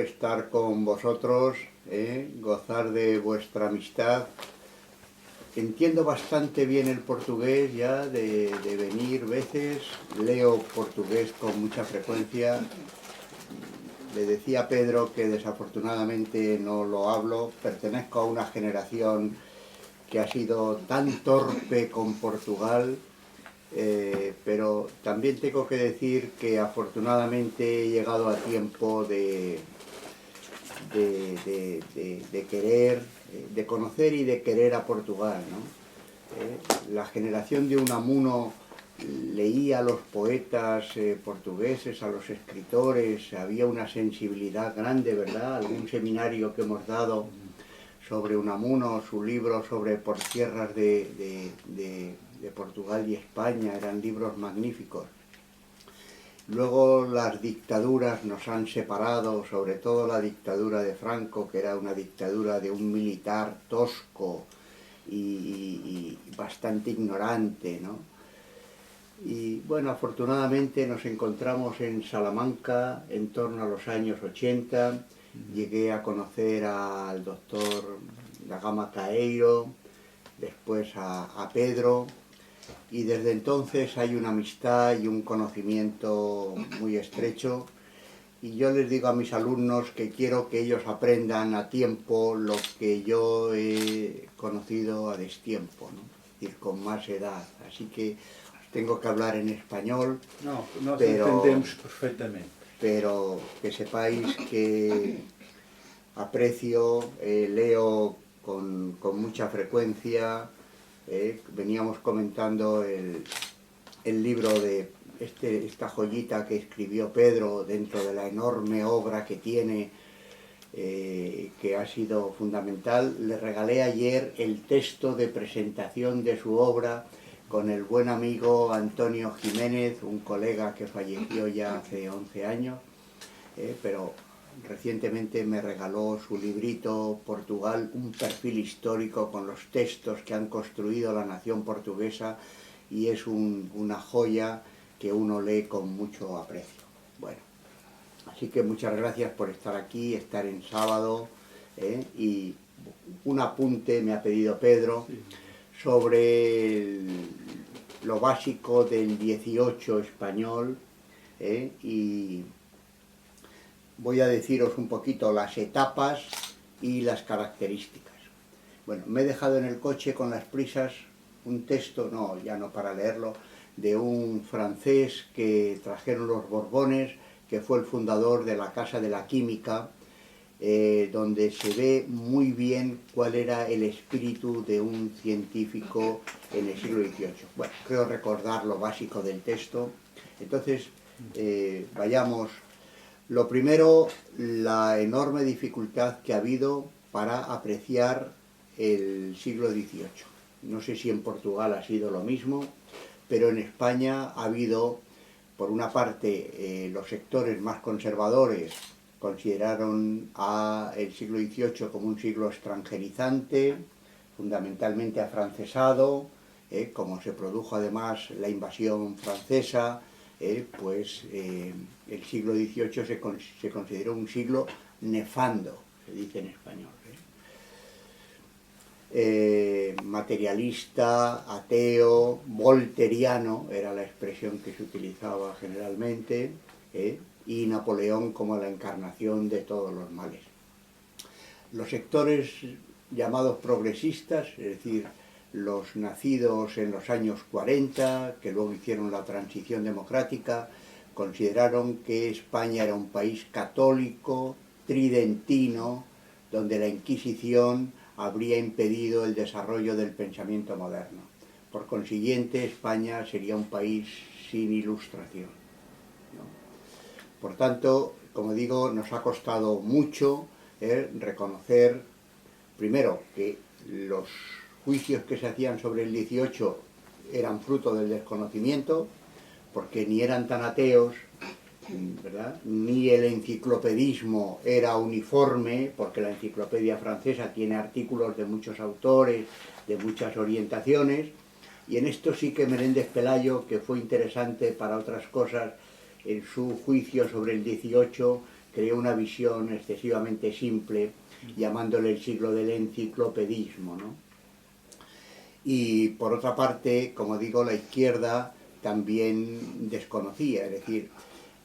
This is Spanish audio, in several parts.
estar con vosotros, gozar de vuestra amistad. Entiendo bastante bien el portugués ya de venir veces, leo portugués con mucha frecuencia. Le decía a Pedro que desafortunadamente no lo hablo, pertenezco a una generación que ha sido tan torpe con Portugal, pero también tengo que decir que afortunadamente he llegado a tiempo de querer, de conocer y de querer a Portugal, ¿no? La generación de Unamuno leía a los poetas portugueses, a los escritores, había una sensibilidad grande, ¿verdad? Algún seminario que hemos dado sobre Unamuno, su libro sobre por tierras de Portugal y España, eran libros magníficos. Luego las dictaduras nos han separado, sobre todo la dictadura de Franco, que era una dictadura de un militar tosco y bastante ignorante, ¿no? Y bueno, afortunadamente nos encontramos en Salamanca en torno a los años 80. Llegué a conocer al doctor da Gama Caeiro, después a Pedro, y desde entonces hay una amistad y un conocimiento muy estrecho. Y yo les digo a mis alumnos que quiero que ellos aprendan a tiempo lo que yo he conocido a destiempo, ¿no? Es decir, con más edad. Así que tengo que hablar en español. No, nos entendemos perfectamente. Pero que sepáis que aprecio, leo con mucha frecuencia. Veníamos comentando el libro de esta joyita que escribió Pedro dentro de la enorme obra que tiene, que ha sido fundamental. Le regalé ayer el texto de presentación de su obra con el buen amigo Antonio Jiménez, un colega que falleció ya hace 11 años, pero recientemente me regaló su librito Portugal, un perfil histórico con los textos que han construido la nación portuguesa, y es una joya que uno lee con mucho aprecio. Bueno, así que muchas gracias por estar aquí, estar en sábado, y un apunte me ha pedido Pedro sobre lo básico del 18 español, y voy a deciros un poquito las etapas y las características. Bueno, me he dejado en el coche con las prisas un texto, no, ya no para leerlo, de un francés que trajeron los Borbones, que fue el fundador de la Casa de la Química, donde se ve muy bien cuál era el espíritu de un científico en el siglo XVIII. Bueno, creo recordar lo básico del texto. Entonces, vayamos. Lo primero, la enorme dificultad que ha habido para apreciar el siglo XVIII. No sé si en Portugal ha sido lo mismo, pero en España ha habido, por una parte, los sectores más conservadores consideraron el siglo XVIII como un siglo extranjerizante, fundamentalmente afrancesado, como se produjo además la invasión francesa, pues el siglo XVIII se consideró un siglo nefando, se dice en español. Materialista, ateo, volteriano, era la expresión que se utilizaba generalmente, y Napoleón como la encarnación de todos los males. Los sectores llamados progresistas, es decir, los nacidos en los años 40, que luego hicieron la transición democrática, consideraron que España era un país católico, tridentino, donde la Inquisición habría impedido el desarrollo del pensamiento moderno. Por consiguiente, España sería un país sin ilustración, ¿no? Por tanto, como digo, nos ha costado mucho reconocer, primero, que los juicios que se hacían sobre el 18 eran fruto del desconocimiento, porque ni eran tan ateos, ¿verdad? Ni el enciclopedismo era uniforme, porque la enciclopedia francesa tiene artículos de muchos autores, de muchas orientaciones, y en esto sí que Menéndez Pelayo, que fue interesante para otras cosas, en su juicio sobre el 18, creó una visión excesivamente simple, llamándole el siglo del enciclopedismo, ¿no? Y por otra parte, como digo, la izquierda también desconocía, es decir,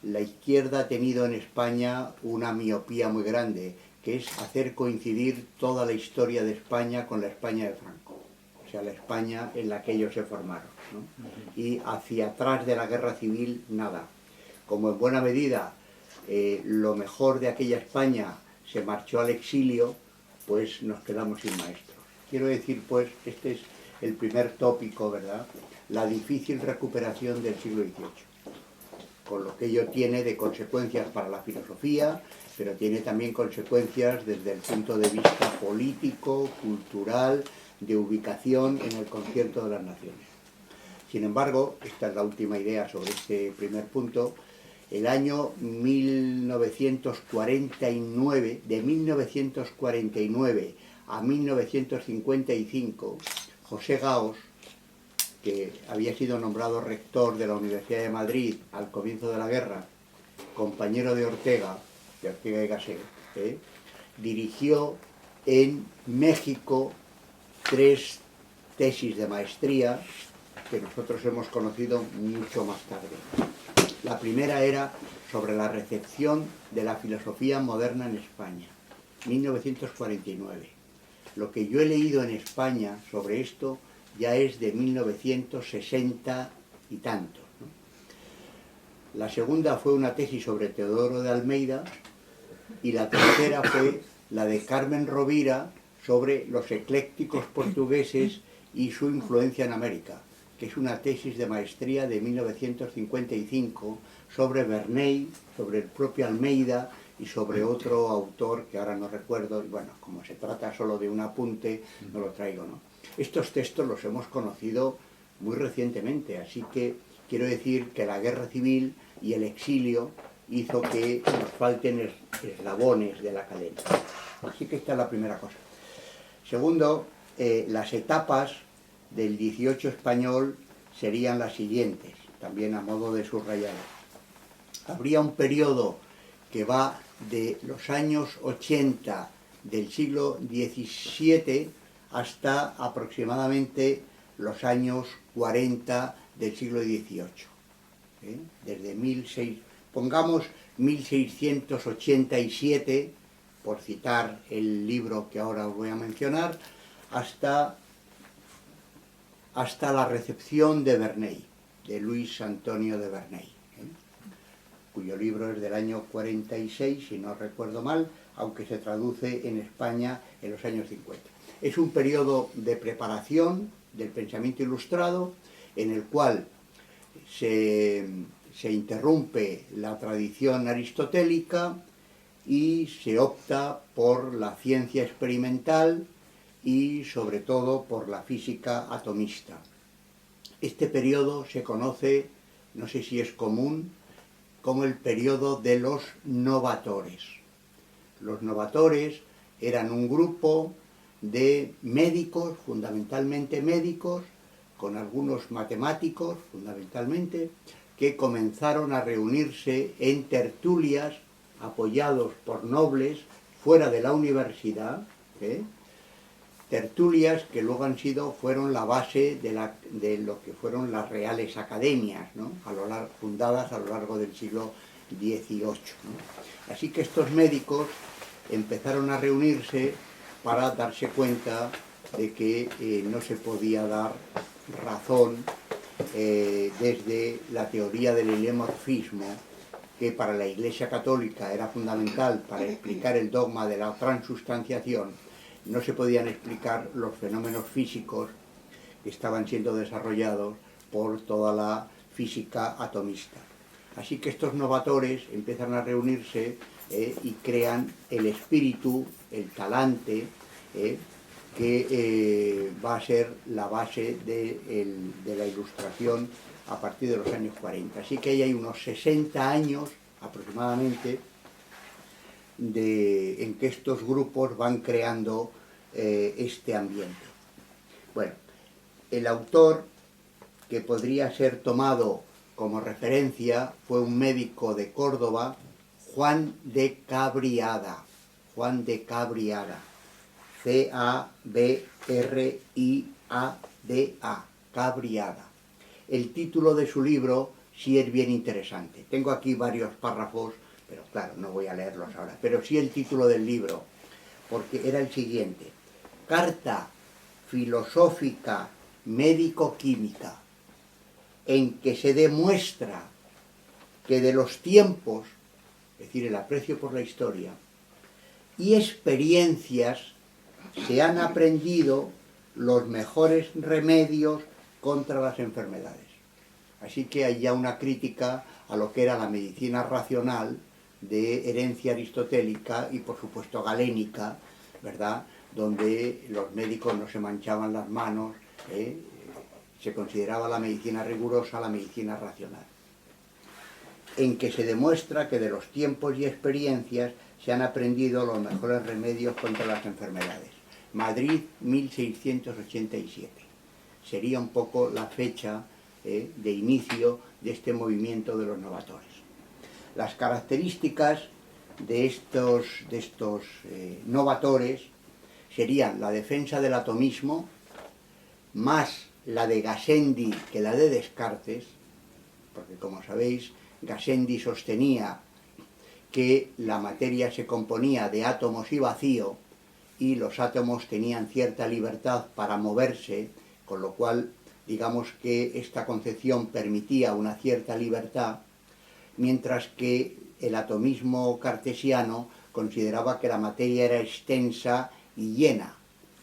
la izquierda ha tenido en España una miopía muy grande, que es hacer coincidir toda la historia de España con la España de Franco, o sea, la España en la que ellos se formaron, ¿no? Y hacia atrás de la guerra civil, nada. Como en buena medida lo mejor de aquella España se marchó al exilio, pues nos quedamos sin maestros. Quiero decir, pues, este es el primer tópico, ¿verdad? La difícil recuperación del siglo XVIII, con lo que ello tiene de consecuencias para la filosofía, pero tiene también consecuencias desde el punto de vista político, cultural, de ubicación en el concierto de las naciones. Sin embargo, esta es la última idea sobre este primer punto, el año 1949, de 1949 a 1955, José Gaos, que había sido nombrado rector de la Universidad de Madrid al comienzo de la guerra, compañero de Ortega y Gasset, dirigió en México 3 tesis de maestría que nosotros hemos conocido mucho más tarde. La primera era sobre la recepción de la filosofía moderna en España, 1949. Lo que yo he leído en España sobre esto ya es de 1960 y tantos, ¿no? La segunda fue una tesis sobre Teodoro de Almeida y la tercera fue la de Carmen Rovira sobre los eclécticos portugueses y su influencia en América, que es una tesis de maestría de 1955 sobre Verney, sobre el propio Almeida y sobre otro autor que ahora no recuerdo, y bueno, como se trata solo de un apunte, no lo traigo, ¿no? Estos textos los hemos conocido muy recientemente, así que quiero decir que la guerra civil y el exilio hizo que nos falten eslabones de la cadena. Así que esta es la primera cosa. Segundo, las etapas del 18 español serían las siguientes, también a modo de subrayado. Habría un periodo que va de los años 80 del siglo XVII hasta aproximadamente los años 40 del siglo XVIII. Desde pongamos 1687, por citar el libro que ahora os voy a mencionar, hasta la recepción de Verney, de Luis Antonio de Verney, cuyo libro es del año 46, si no recuerdo mal, aunque se traduce en España en los años 50. Es un periodo de preparación del pensamiento ilustrado en el cual se interrumpe la tradición aristotélica y se opta por la ciencia experimental y sobre todo por la física atomista. Este periodo se conoce, no sé si es común, como el periodo de los novatores. Los novatores eran un grupo de médicos, fundamentalmente médicos, con algunos matemáticos, fundamentalmente, que comenzaron a reunirse en tertulias apoyados por nobles fuera de la universidad, tertulias que luego fueron la base de lo que fueron las reales academias, ¿no? Fundadas a lo largo del siglo XVIII, ¿no? Así que estos médicos empezaron a reunirse para darse cuenta de que no se podía dar razón desde la teoría del heliomorfismo, que para la Iglesia Católica era fundamental para explicar el dogma de la transustanciación. No se podían explicar los fenómenos físicos que estaban siendo desarrollados por toda la física atomista. Así que estos novatores empiezan a reunirse y crean el espíritu, el talante, que va a ser la base de la ilustración a partir de los años 40. Así que ahí hay unos 60 años aproximadamente en que estos grupos van creando este ambiente. Bueno, el autor que podría ser tomado como referencia fue un médico de Córdoba, Juan de Cabriada, Juan de Cabriada, C-A-B-R-I-A-D-A, Cabriada. El título de su libro sí es bien interesante. Tengo aquí varios párrafos, pero claro, no voy a leerlos ahora, pero sí el título del libro, porque era el siguiente: Carta filosófica médico-química, en que se demuestra que de los tiempos, es decir, el aprecio por la historia, y experiencias se han aprendido los mejores remedios contra las enfermedades. Así que hay ya una crítica a lo que era la medicina racional de herencia aristotélica y por supuesto galénica, ¿verdad?, donde los médicos no se manchaban las manos, se consideraba la medicina rigurosa, la medicina racional, en que se demuestra que de los tiempos y experiencias se han aprendido los mejores remedios contra las enfermedades. Madrid, 1687. Sería un poco la fecha de inicio de este movimiento de los novatores. Las características de estos novatores serían la defensa del atomismo, más la de Gassendi que la de Descartes, porque como sabéis, Gassendi sostenía que la materia se componía de átomos y vacío, y los átomos tenían cierta libertad para moverse, con lo cual, digamos que esta concepción permitía una cierta libertad, mientras que el atomismo cartesiano consideraba que la materia era extensa y llena,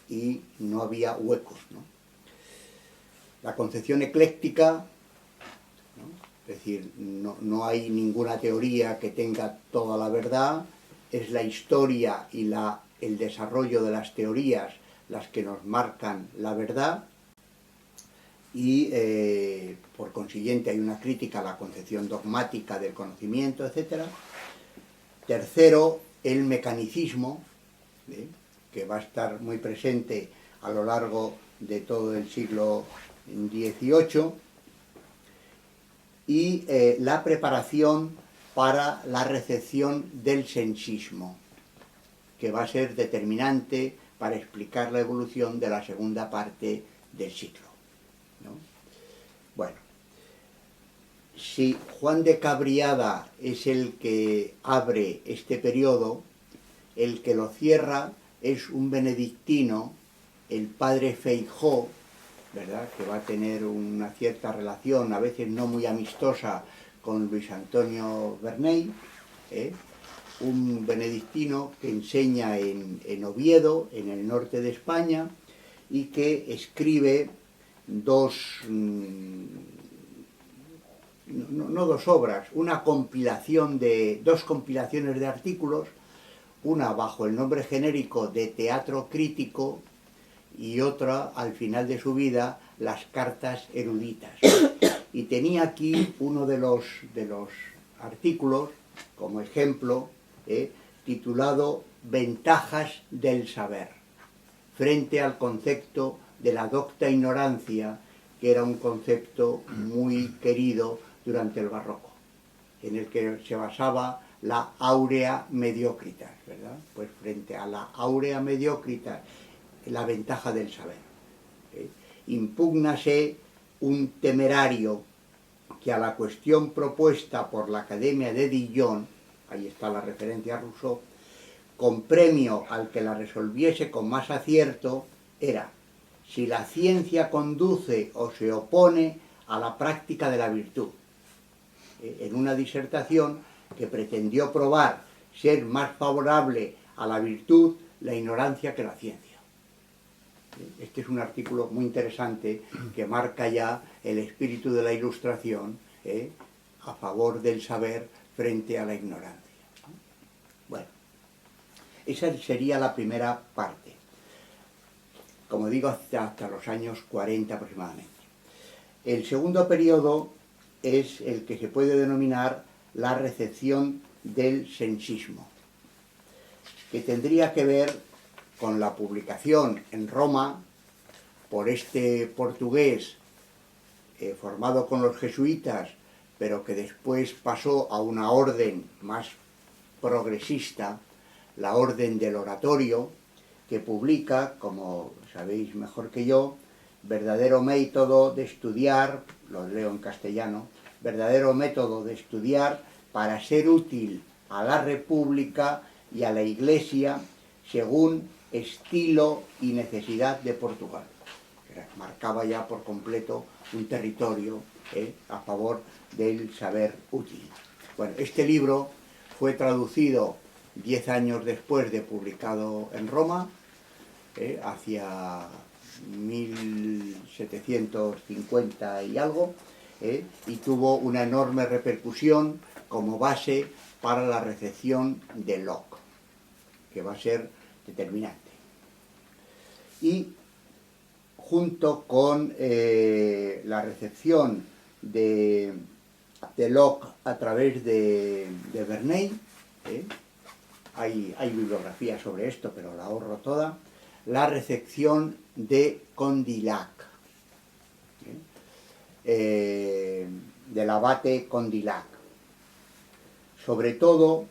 y no había huecos, ¿no? La concepción ecléctica, ¿no?, es decir, no hay ninguna teoría que tenga toda la verdad, es la historia y el desarrollo de las teorías las que nos marcan la verdad, y por consiguiente hay una crítica a la concepción dogmática del conocimiento, etc. Tercero, el mecanicismo, que va a estar muy presente a lo largo de todo el siglo XVIII, y la preparación para la recepción del sensismo, que va a ser determinante para explicar la evolución de la segunda parte del siglo, ¿no? Bueno, si Juan de Cabriada es el que abre este periodo, el que lo cierra es un benedictino, el padre Feijó, ¿verdad?, que va a tener una cierta relación, a veces no muy amistosa, con Luis Antonio Bernay, un benedictino que enseña en Oviedo, en el norte de España, y que escribe dos obras, una compilación de dos compilaciones de artículos, una bajo el nombre genérico de Teatro Crítico y otra, al final de su vida, Las Cartas Eruditas. Y tenía aquí uno de los artículos, como ejemplo, titulado Ventajas del saber, frente al concepto de la docta ignorancia, que era un concepto muy querido durante el barroco, en el que se basaba la aurea mediocritas, ¿verdad? Pues frente a la aurea mediocritas, la ventaja del saber. Impúgnase un temerario que a la cuestión propuesta por la Academia de Dijon, ahí está la referencia a Rousseau, con premio al que la resolviese con más acierto, era si la ciencia conduce o se opone a la práctica de la virtud, en una disertación que pretendió probar ser más favorable a la virtud la ignorancia que la ciencia. Este es un artículo muy interesante que marca ya el espíritu de la Ilustración, a favor del saber frente a la ignorancia. Bueno, esa sería la primera parte, como digo, hasta los años 40 aproximadamente. El segundo periodo es el que se puede denominar la recepción del sensismo, que tendría que ver con la publicación en Roma por este portugués formado con los jesuitas, pero que después pasó a una orden más progresista, la Orden del Oratorio, que publica, como sabéis mejor que yo, verdadero método de estudiar, lo leo en castellano, verdadero método de estudiar para ser útil a la República y a la Iglesia según estilo y necesidad de Portugal. Marcaba ya por completo un territorio a favor del saber útil. Bueno, este libro fue traducido 10 años después de publicado en Roma, hacia 1750 y algo, y tuvo una enorme repercusión como base para la recepción de Locke, que va a ser determinante. Y junto con la recepción de Locke a través de Verneuil, hay bibliografía sobre esto, pero la ahorro toda, la recepción de Condillac, del abate Condillac. Sobre todo,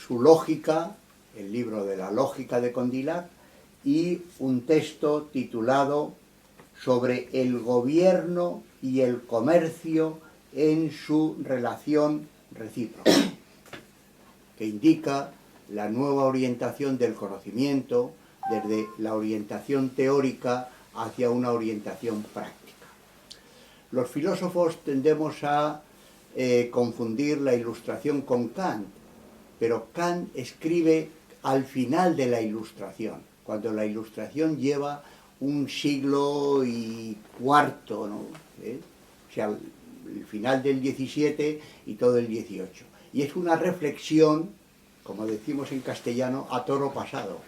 su lógica, el libro de la lógica de Condillac, y un texto titulado sobre el gobierno y el comercio en su relación recíproca, que indica la nueva orientación del conocimiento desde la orientación teórica hacia una orientación práctica. Los filósofos tendemos a confundir la Ilustración con Kant, pero Kant escribe al final de la Ilustración, cuando la Ilustración lleva un siglo y cuarto, ¿no? O sea, el final del 17 y todo el 18. Y es una reflexión, como decimos en castellano, a toro pasado,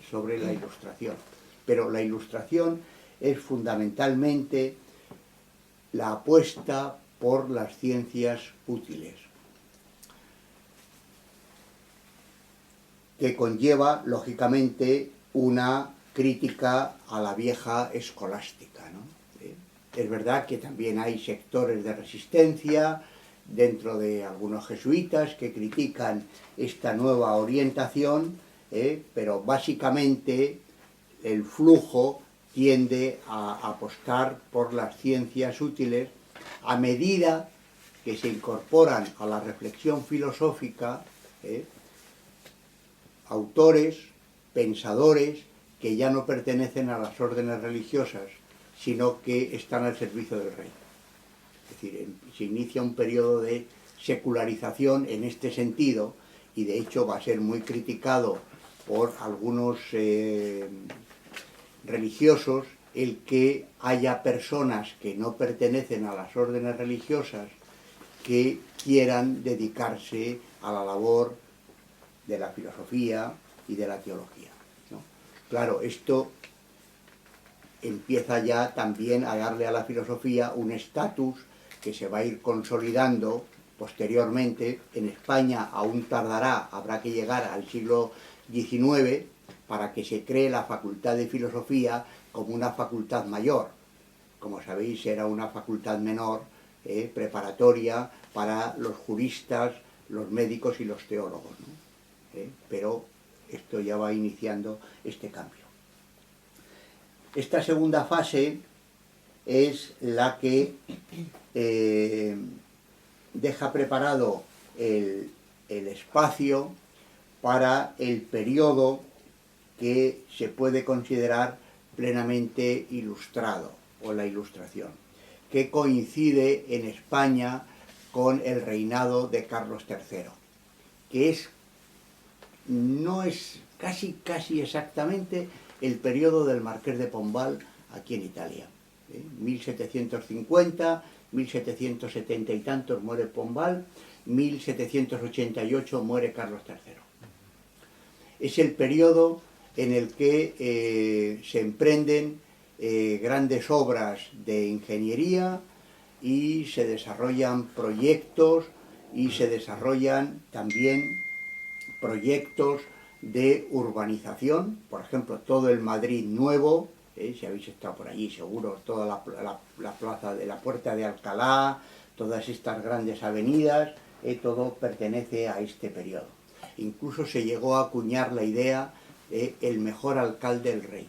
sobre la Ilustración. Pero la Ilustración es fundamentalmente la apuesta por las ciencias útiles, que conlleva, lógicamente, una crítica a la vieja escolástica, ¿no? Es verdad que también hay sectores de resistencia dentro de algunos jesuitas que critican esta nueva orientación, pero básicamente el flujo tiende a apostar por las ciencias útiles a medida que se incorporan a la reflexión filosófica autores, pensadores, que ya no pertenecen a las órdenes religiosas, sino que están al servicio del rey. Es decir, se inicia un periodo de secularización en este sentido, y de hecho va a ser muy criticado por algunos religiosos el que haya personas que no pertenecen a las órdenes religiosas que quieran dedicarse a la labor de la filosofía y de la teología, ¿no? Claro, esto empieza ya también a darle a la filosofía un estatus que se va a ir consolidando posteriormente. En España aún tardará, habrá que llegar al siglo XIX para que se cree la Facultad de Filosofía como una facultad mayor. Como sabéis, era una facultad menor, preparatoria para los juristas, los médicos y los teólogos, ¿no? Pero esto ya va iniciando este cambio. Esta segunda fase es la que deja preparado el espacio para el periodo que se puede considerar plenamente ilustrado, o la Ilustración, que coincide en España con el reinado de Carlos III, que no es casi exactamente el periodo del Marqués de Pombal aquí en Italia. 1750, 1770 y tantos muere Pombal, 1788 muere Carlos III. Es el periodo en el que se emprenden grandes obras de ingeniería y se desarrollan proyectos y se desarrollan también proyectos de urbanización, por ejemplo, todo el Madrid nuevo, si habéis estado por allí seguro, toda la plaza de la Puerta de Alcalá, todas estas grandes avenidas, todo pertenece a este periodo. Incluso se llegó a acuñar la idea de el mejor alcalde del rey.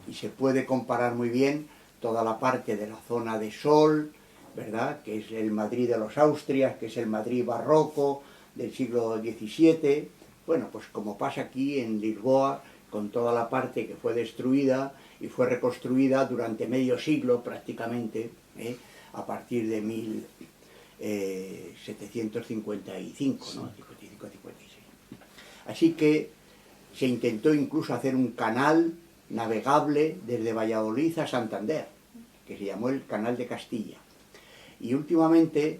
Y se puede comparar muy bien toda la parte de la zona de Sol, ¿verdad?, que es el Madrid de los Austrias, que es el Madrid barroco del siglo XVII. Bueno, pues como pasa aquí en Lisboa, con toda la parte que fue destruida y fue reconstruida durante medio siglo prácticamente, a partir de 1755, ¿no? 55-56. Así que se intentó incluso hacer un canal navegable desde Valladolid a Santander, que se llamó el Canal de Castilla. Y últimamente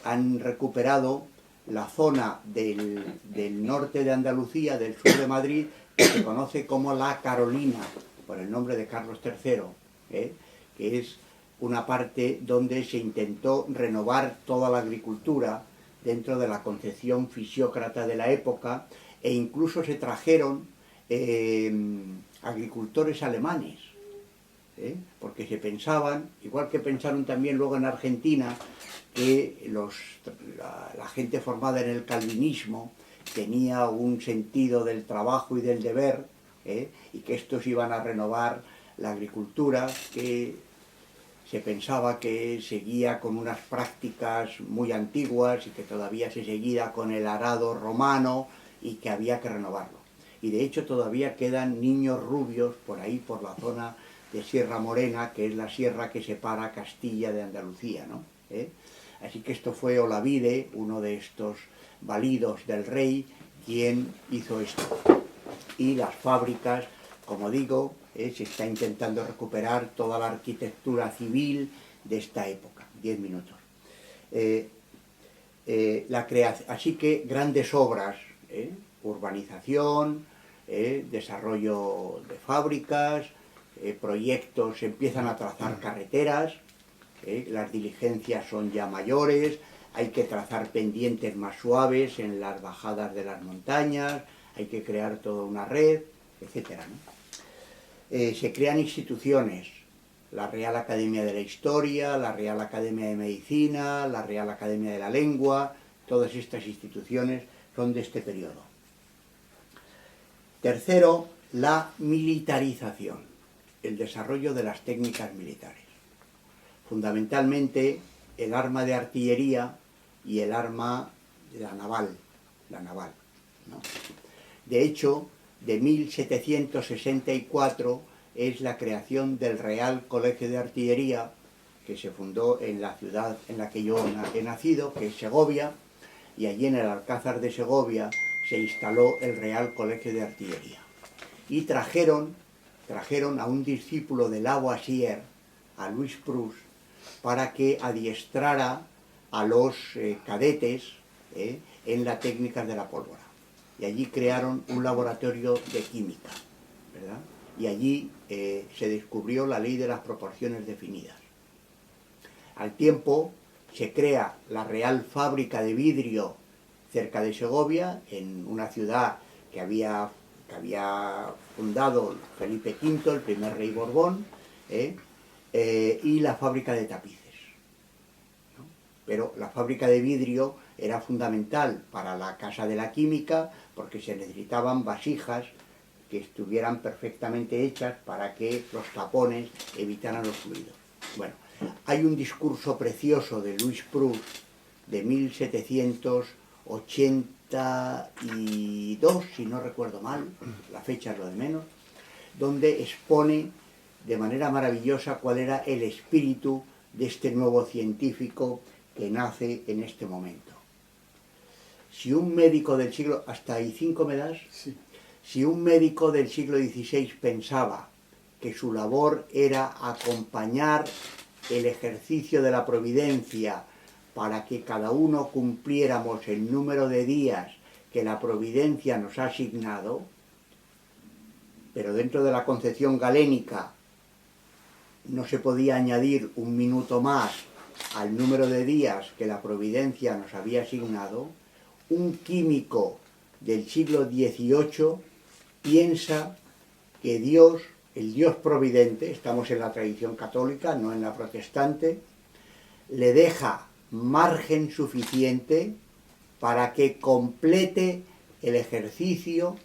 han recuperado la zona del norte de Andalucía, del sur de Madrid, que se conoce como la Carolina, por el nombre de Carlos III, que es una parte donde se intentó renovar toda la agricultura dentro de la concepción fisiócrata de la época, e incluso se trajeron agricultores alemanes, porque se pensaban, igual que pensaron también luego en Argentina, que la gente formada en el calvinismo tenía un sentido del trabajo y del deber, y que estos iban a renovar la agricultura, que se pensaba que seguía con unas prácticas muy antiguas y que todavía se seguía con el arado romano y que había que renovarlo. Y de hecho todavía quedan niños rubios por ahí, por la zona de Sierra Morena, que es la sierra que separa Castilla de Andalucía, ¿no? Así que esto fue Olavide, uno de estos validos del rey, quien hizo esto. Y las fábricas, como digo, se está intentando recuperar toda la arquitectura civil de esta época. 10 minutos. Así que grandes obras, urbanización, desarrollo de fábricas, proyectos, se empiezan a trazar carreteras, las diligencias son ya mayores, hay que trazar pendientes más suaves en las bajadas de las montañas, hay que crear toda una red, etc., ¿no? Se crean instituciones, la Real Academia de la Historia, la Real Academia de Medicina, la Real Academia de la Lengua, todas estas instituciones son de este periodo. Tercero, la militarización, el desarrollo de las técnicas militares. Fundamentalmente el arma de artillería y el arma de la naval, ¿no? De hecho, de 1764 es la creación del Real Colegio de Artillería, que se fundó en la ciudad en la que yo he nacido, que es Segovia, y allí en el Alcázar de Segovia se instaló el Real Colegio de Artillería. Y trajeron a un discípulo de Lavoisier, a Louis Proust, para que adiestrara a los cadetes en las técnicas de la pólvora. Y allí crearon un laboratorio de química, ¿verdad? Y allí se descubrió la ley de las proporciones definidas. Al tiempo se crea la Real Fábrica de Vidrio cerca de Segovia, en una ciudad que había fundado Felipe V, el primer rey Borbón, y la fábrica de tapices, ¿no? Pero la fábrica de vidrio era fundamental para la Casa de la Química porque se necesitaban vasijas que estuvieran perfectamente hechas para que los tapones evitaran los fluidos. Bueno, hay un discurso precioso de Louis Proust de 1782, si no recuerdo mal, la fecha es lo de menos, donde expone de manera maravillosa cuál era el espíritu de este nuevo científico que nace en este momento. Si un médico del siglo... ¿Hasta ahí 5 me das? Sí. Si un médico del siglo XVI pensaba que su labor era acompañar el ejercicio de la providencia para que cada uno cumpliéramos el número de días que la providencia nos ha asignado, pero dentro de la concepción galénica no se podía añadir un minuto más al número de días que la providencia nos había asignado, un químico del siglo XVIII piensa que Dios, el Dios providente, estamos en la tradición católica, no en la protestante, le deja margen suficiente para que complete el ejercicio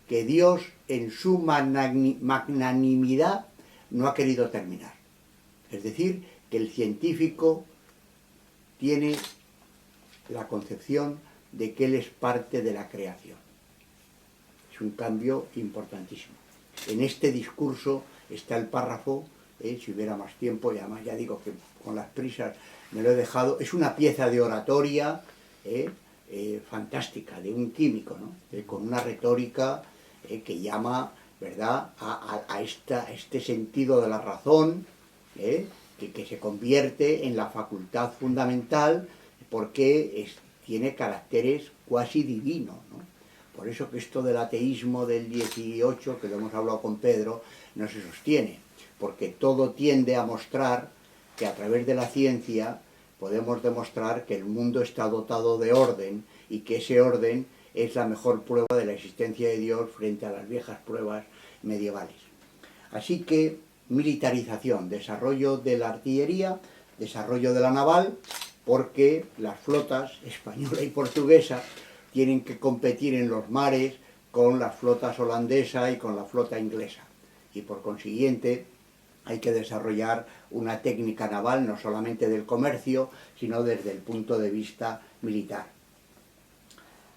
que Dios en su magnanimidad no ha querido terminar. Es decir, que el científico tiene la concepción de que él es parte de la creación. Es un cambio importantísimo. En este discurso está el párrafo, si hubiera más tiempo, y además ya digo que con las prisas me lo he dejado, es una pieza de oratoria fantástica, de un químico, ¿no? Con una retórica que llama, ¿verdad?, a este sentido de la razón, que se convierte en la facultad fundamental porque tiene caracteres cuasi divinos, ¿no? Por eso que esto del ateísmo del 18, que lo hemos hablado con Pedro, no se sostiene, porque todo tiende a mostrar que a través de la ciencia podemos demostrar que el mundo está dotado de orden y que ese orden es la mejor prueba de la existencia de Dios frente a las viejas pruebas medievales. Así que militarización, desarrollo de la artillería, desarrollo de la naval, porque las flotas española y portuguesa tienen que competir en los mares con las flotas holandesa y con la flota inglesa. Y por consiguiente hay que desarrollar una técnica naval no solamente del comercio, sino desde el punto de vista militar.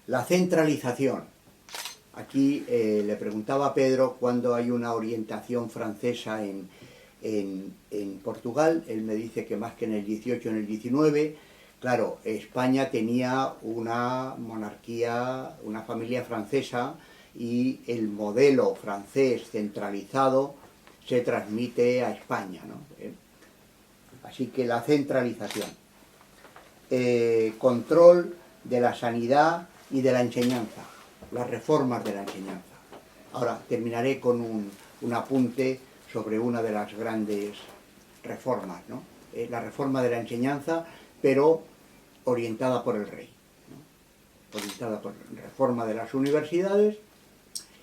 La centralización. Aquí le preguntaba a Pedro cuándo hay una orientación francesa en Portugal. Él me dice que más que en el 18, en el 19. Claro, España tenía una monarquía, una familia francesa, y el modelo francés centralizado se transmite a España, ¿no? Así que la centralización. Control de la sanidad y de la enseñanza, las reformas de la enseñanza. Ahora terminaré con un apunte sobre una de las grandes reformas, ¿no? La reforma de la enseñanza, pero orientada por el rey, ¿no? Orientada por reforma de las universidades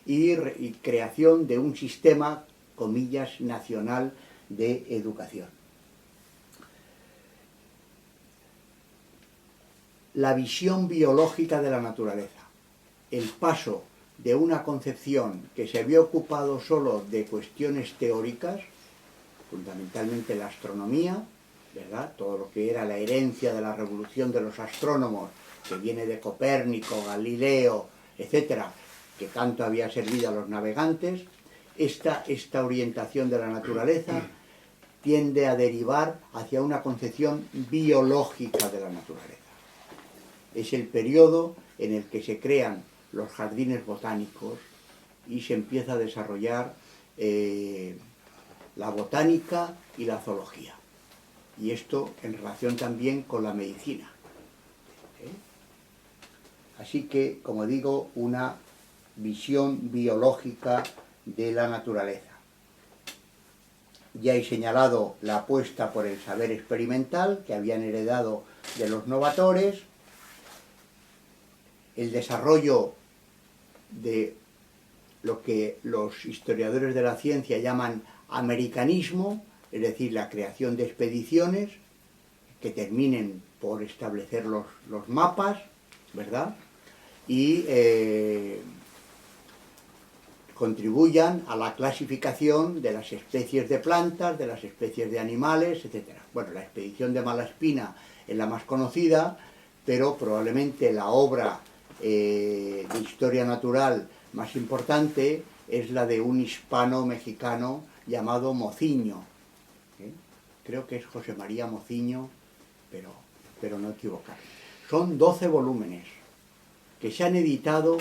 y creación de un sistema, comillas, nacional de educación. La visión biológica de la naturaleza, el paso de una concepción que se había ocupado solo de cuestiones teóricas, fundamentalmente la astronomía, ¿verdad?, todo lo que era la herencia de la revolución de los astrónomos, que viene de Copérnico, Galileo, etcétera, que tanto había servido a los navegantes. Esta orientación de la naturaleza tiende a derivar hacia una concepción biológica de la naturaleza. Es el periodo en el que se crean los jardines botánicos y se empieza a desarrollar la botánica y la zoología. Y esto en relación también con la medicina. Así que, como digo, una visión biológica de la naturaleza. Ya he señalado la apuesta por el saber experimental que habían heredado de los novatores, el desarrollo de lo que los historiadores de la ciencia llaman americanismo, es decir, la creación de expediciones que terminen por establecer los mapas, ¿verdad?, y contribuyan a la clasificación de las especies de plantas, de las especies de animales, etc. Bueno, la expedición de Malaspina es la más conocida, pero probablemente la obra de historia natural más importante es la de un hispano-mexicano llamado Mociño. Creo que es José María Mociño, pero no equivocarme. Son 12 volúmenes que se han editado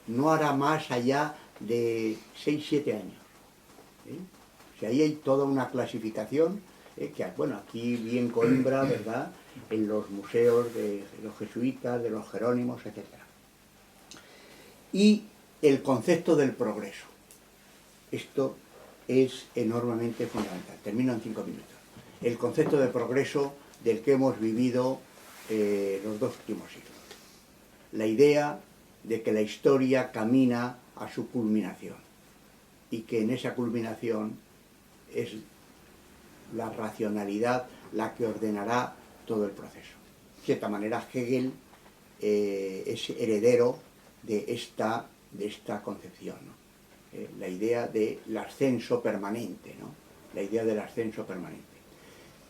no hará más allá de 6-7 años. O sea, ahí hay toda una clasificación que, bueno, aquí bien Coimbra, ¿verdad?, en los museos de los jesuitas, de los jerónimos, etc. Y el concepto del progreso. Esto es enormemente fundamental. Termino en 5 minutos. El concepto de progreso del que hemos vivido los 2 últimos siglos. La idea de que la historia camina a su culminación y que en esa culminación es la racionalidad la que ordenará todo el proceso. de cierta manera Hegel es heredero de esta concepción, ¿no? La idea del ascenso permanente, ¿no? La idea del ascenso permanente.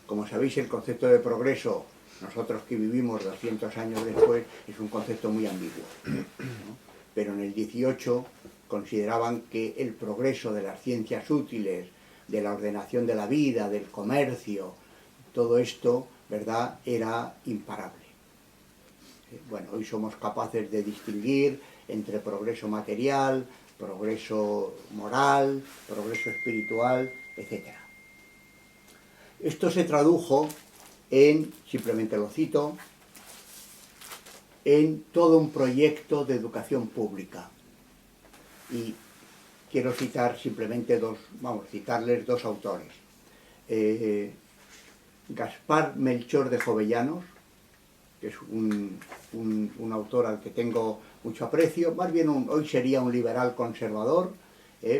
Como sabéis, el concepto de progreso, nosotros que vivimos 200 años después, es un concepto muy ambiguo, ¿no? Pero en el 18 consideraban que el progreso de las ciencias útiles, de la ordenación de la vida, del comercio, todo esto, ¿verdad?, era imparable. Bueno, hoy somos capaces de distinguir entre progreso material, progreso moral, progreso espiritual, etc. Esto se tradujo en, simplemente lo cito, en todo un proyecto de educación pública. Y quiero citar simplemente citarles dos autores. Gaspar Melchor de Jovellanos, que es un autor al que tengo mucho aprecio, más bien hoy sería un liberal conservador,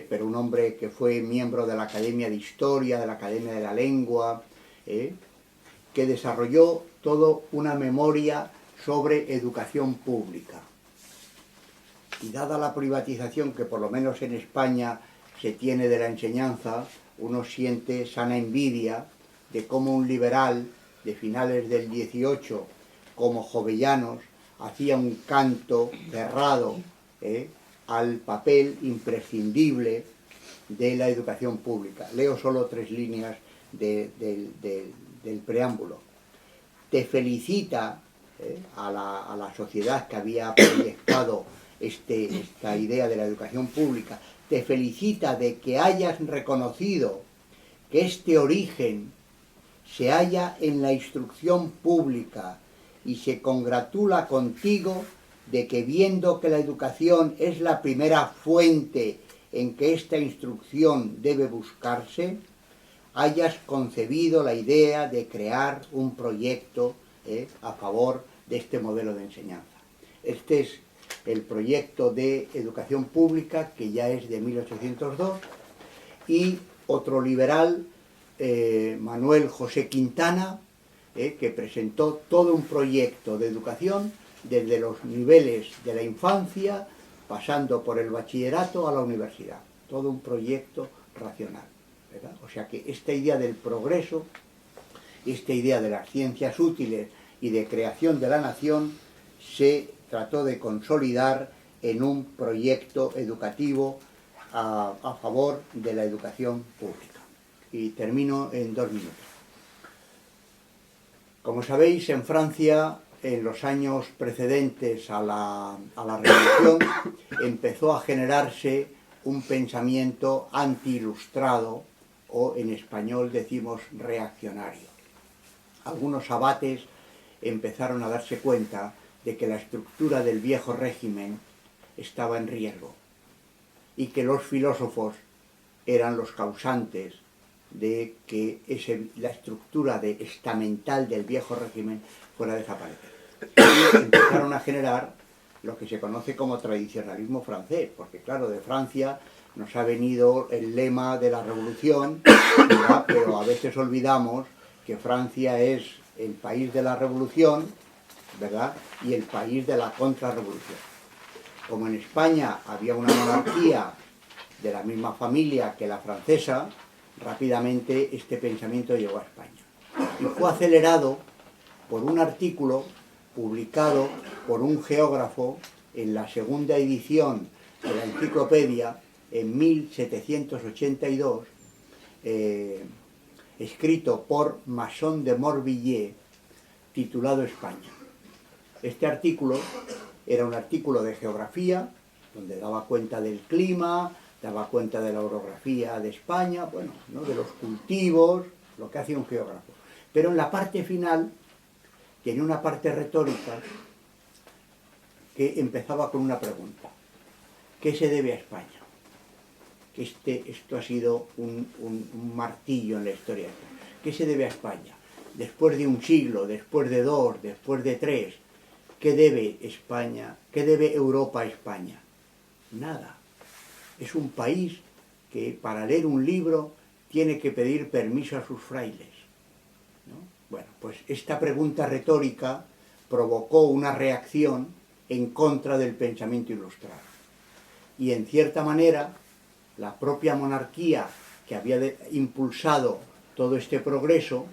pero un hombre que fue miembro de la Academia de Historia, de la Academia de la Lengua, que desarrolló toda una memoria sobre educación pública. Y dada la privatización que por lo menos en España se tiene de la enseñanza, uno siente sana envidia de cómo un liberal de finales del 18, como Jovellanos, hacía un canto cerrado al papel imprescindible de la educación pública. Leo solo 3 líneas del preámbulo. Te felicita a la sociedad que había proyectado esta idea de la educación pública, te felicita de que hayas reconocido que este origen se halla en la instrucción pública y se congratula contigo de que, viendo que la educación es la primera fuente en que esta instrucción debe buscarse, hayas concebido la idea de crear un proyecto a favor de este modelo de enseñanza. Este es el proyecto de educación pública, que ya es de 1802, y otro liberal, Manuel José Quintana, que presentó todo un proyecto de educación desde los niveles de la infancia, pasando por el bachillerato a la universidad. Todo un proyecto racional, ¿verdad? O sea que esta idea del progreso, esta idea de las ciencias útiles y de creación de la nación, se trató de consolidar en un proyecto educativo a favor de la educación pública. Y termino en 2 minutos. Como sabéis, en Francia, en los años precedentes a la Revolución, empezó a generarse un pensamiento anti-ilustrado, o en español decimos reaccionario. Algunos abates empezaron a darse cuenta de que la estructura del viejo régimen estaba en riesgo y que los filósofos eran los causantes de que la estructura estamental del viejo régimen fuera a desaparecer. Y empezaron a generar lo que se conoce como tradicionalismo francés, porque claro, de Francia nos ha venido el lema de la revolución, ¿verdad? Pero a veces olvidamos que Francia es el país de la revolución, ¿verdad?, y el país de la contrarrevolución. Como en España había una monarquía de la misma familia que la francesa, rápidamente este pensamiento llegó a España. Y fue acelerado por un artículo publicado por un geógrafo en la segunda edición de la enciclopedia en 1782, escrito por Masson de Morvilliers, titulado España. Este artículo era un artículo de geografía, donde daba cuenta del clima, daba cuenta de la orografía de España, bueno, ¿no?, de los cultivos, lo que hacía un geógrafo. Pero en la parte final tenía una parte retórica que empezaba con una pregunta. ¿Qué se debe a España? Esto ha sido un martillo en la historia. ¿Qué se debe a España? Después de 1 siglo, después de 2, después de 3, ¿qué debe España? ¿Qué debe Europa a España? Nada. Es un país que para leer un libro tiene que pedir permiso a sus frailes, ¿no? Bueno, pues esta pregunta retórica provocó una reacción en contra del pensamiento ilustrado. Y en cierta manera, la propia monarquía que había impulsado todo este progreso,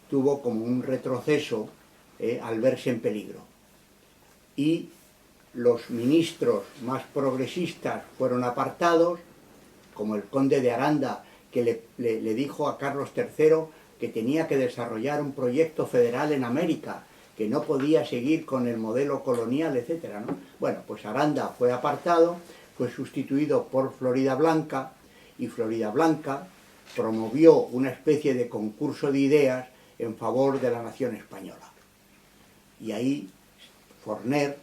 tuvo como un retroceso al verse en peligro. Y los ministros más progresistas fueron apartados, como el conde de Aranda, que le dijo a Carlos III que tenía que desarrollar un proyecto federal en América, que no podía seguir con el modelo colonial, etc., ¿no? Bueno, pues Aranda fue apartado, fue sustituido por Florida Blanca, y Florida Blanca promovió una especie de concurso de ideas en favor de la nación española. Y ahí Forner,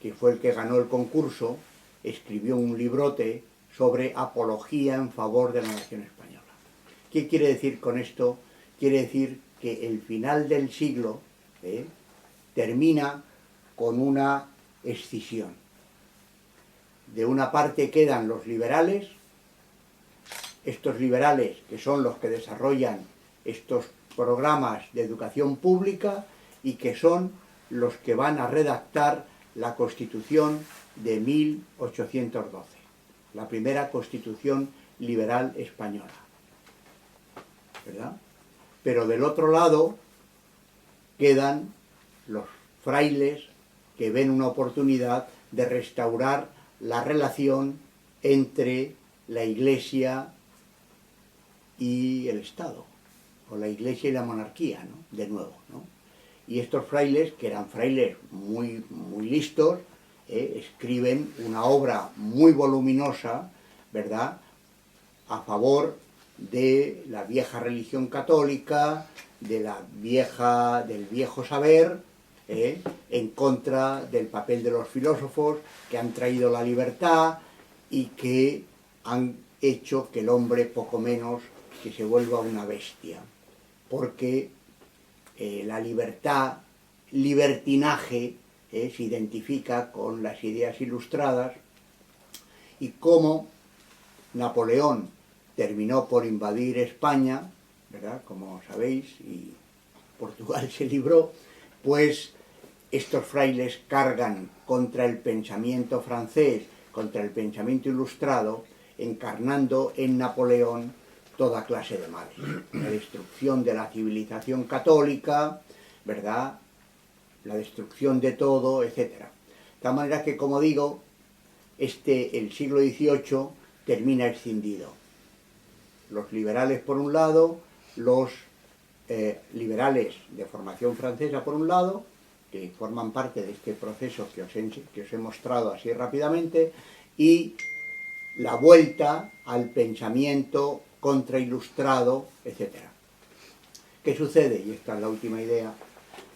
que fue el que ganó el concurso, escribió un librote sobre apología en favor de la nación española. ¿Qué quiere decir con esto? Quiere decir que el final del siglo termina con una escisión. De una parte quedan los liberales, estos liberales que son los que desarrollan estos programas de educación pública y que son los que van a redactar la Constitución de 1812, la primera Constitución liberal española, ¿verdad? Pero del otro lado quedan los frailes que ven una oportunidad de restaurar la relación entre la Iglesia y el Estado, o la Iglesia y la monarquía, ¿no? De nuevo, ¿no? Y estos frailes, que eran frailes muy listos, escriben una obra muy voluminosa, ¿verdad?, a favor de la vieja religión católica, del viejo saber, en contra del papel de los filósofos que han traído la libertad y que han hecho que el hombre poco menos que se vuelva una bestia, porque la libertad, libertinaje, se identifica con las ideas ilustradas, y cómo Napoleón terminó por invadir España, ¿verdad?, como sabéis, y Portugal se libró, pues estos frailes cargan contra el pensamiento francés, contra el pensamiento ilustrado, encarnando en Napoleón toda clase de males. La destrucción de la civilización católica, ¿verdad?, la destrucción de todo, etc. De tal manera que, como digo, el siglo XVIII termina escindido. Los liberales por un lado, los liberales de formación francesa por un lado, que forman parte de este proceso que os he mostrado así rápidamente, y la vuelta al pensamiento contrailustrado, etc. ¿Qué sucede? Y esta es la última idea.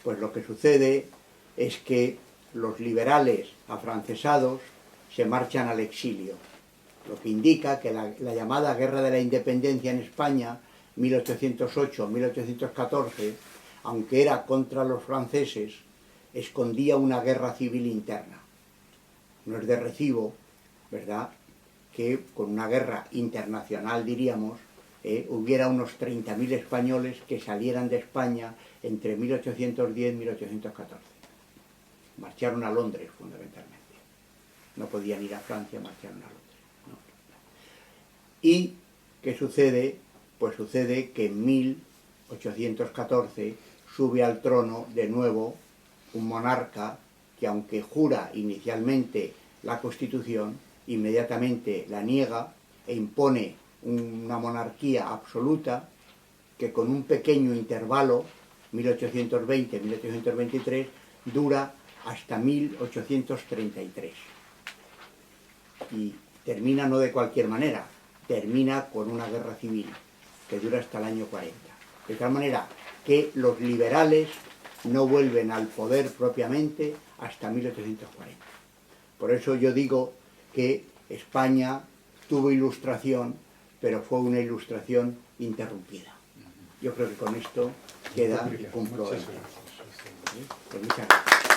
Pues lo que sucede es que los liberales afrancesados se marchan al exilio, lo que indica que la llamada Guerra de la Independencia en España, 1808-1814, aunque era contra los franceses, escondía una guerra civil interna. No es de recibo, ¿verdad?, que con una guerra internacional, diríamos, hubiera unos 30.000 españoles que salieran de España entre 1810 y 1814. Marcharon a Londres, fundamentalmente. No podían ir a Francia, marcharon a Londres, ¿no? ¿Y qué sucede? Pues sucede que en 1814 sube al trono de nuevo un monarca que, aunque jura inicialmente la Constitución, inmediatamente la niega e impone una monarquía absoluta que, con un pequeño intervalo, 1820-1823, dura hasta 1833. Y termina no de cualquier manera, termina con una guerra civil que dura hasta el año 40. De tal manera que los liberales no vuelven al poder propiamente hasta 1840. Por eso yo digo que España tuvo ilustración, pero fue una ilustración interrumpida. Yo creo que con esto queda un problema. Pues muchas gracias.